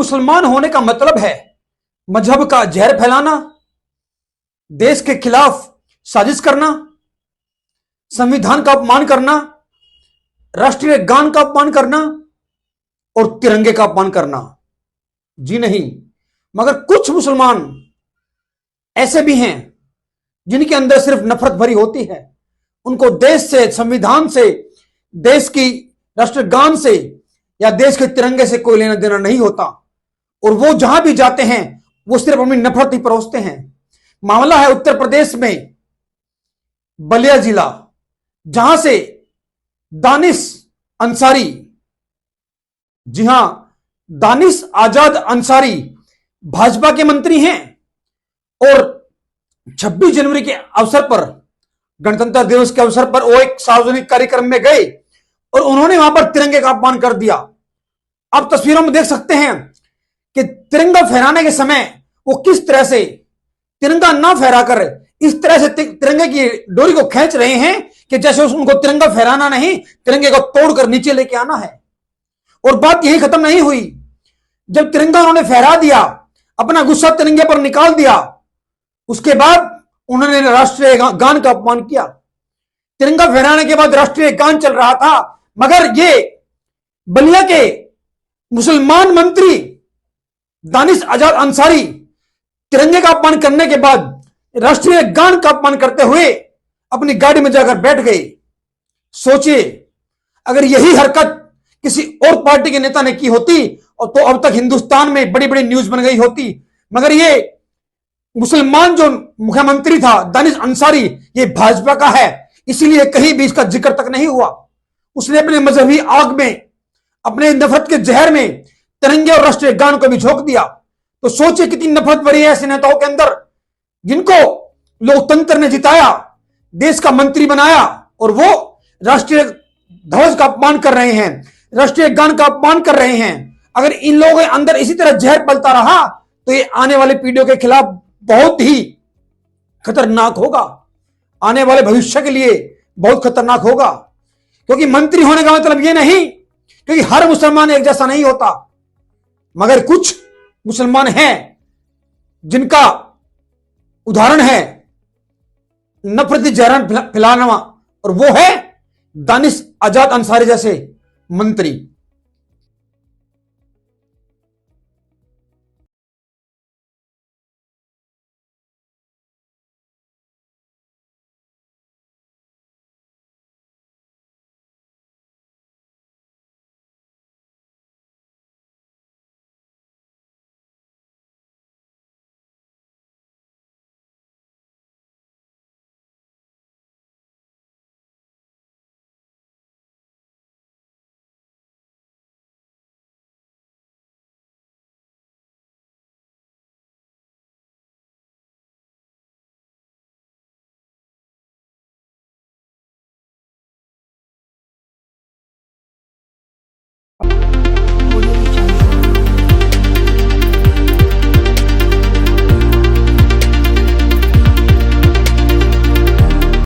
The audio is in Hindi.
मुसलमान होने का मतलब है मजहब का जहर फैलाना, देश के खिलाफ साजिश करना, संविधान का अपमान करना, राष्ट्रीय गान का अपमान करना और तिरंगे का अपमान करना। जी नहीं, मगर कुछ मुसलमान ऐसे भी हैं जिनके अंदर सिर्फ नफरत भरी होती है। उनको देश से, संविधान से, देश की राष्ट्रगान से या देश के तिरंगे से कोई लेना देना नहीं होता, और वो जहां भी जाते हैं वो सिर्फ अपनी नफरत ही परोसते हैं। मामला है उत्तर प्रदेश में बलिया जिला, जहां से दानिश अंसारी, जी हां, दानिश आजाद अंसारी भाजपा के मंत्री हैं, और 26 जनवरी के अवसर पर, गणतंत्र दिवस के अवसर पर वो एक सार्वजनिक कार्यक्रम में गए और उन्होंने वहां पर तिरंगे का अपमान कर दिया। आप तस्वीरों में देख सकते हैं कि तिरंगा फहराने के समय वो किस तरह से तिरंगा ना फहराकर इस तरह से तिरंगे की डोरी को खींच रहे हैं कि जैसे उनको तिरंगा फहराना नहीं, तिरंगे को तोड़कर नीचे लेके आना है। और बात यही खत्म नहीं हुई। जब तिरंगा उन्होंने फहरा दिया, अपना गुस्सा तिरंगे पर निकाल दिया, उसके बाद उन्होंने राष्ट्रीय गान का अपमान किया। तिरंगा फहराने के बाद राष्ट्रीय गान चल रहा था, मगर ये बलिया के मुसलमान मंत्री दानिश आजाद अंसारी तिरंगे का अपमान करने के बाद राष्ट्रीय गान का अपमान करते हुए अपनी गाड़ी में जाकर बैठ गए। सोचिए, अगर यही हरकत किसी और पार्टी के नेता ने की होती और तो अब तक हिंदुस्तान में बड़ी बड़ी न्यूज बन गई होती। मगर ये मुसलमान जो मुख्यमंत्री था दानिश अंसारी, ये भाजपा का है, इसीलिए कहीं भी इसका जिक्र तक नहीं हुआ। उसने अपने मजहबी आग में, अपने नफरत के जहर में तिरंगे और राष्ट्रीय गान को भी झोंक दिया। तो सोचिए कितनी नफरत भरी है ऐसे नेताओं के अंदर, जिनको लोकतंत्र ने जिताया, देश का मंत्री बनाया, और वो राष्ट्रीय ध्वज का अपमान कर रहे हैं, राष्ट्रीय गान का अपमान कर रहे हैं। अगर इन लोगों के अंदर इसी तरह जहर पलता रहा तो ये आने वाली पीढ़ियों के खिलाफ बहुत ही खतरनाक होगा, आने वाले भविष्य के लिए बहुत खतरनाक होगा। क्योंकि मंत्री होने का मतलब ये नहीं, क्योंकि हर मुसलमान एक जैसा नहीं होता, मगर कुछ मुसलमान हैं जिनका उदाहरण है नफरती जहर फैलाना, और वो है दानिश आजाद अंसारी जैसे मंत्री।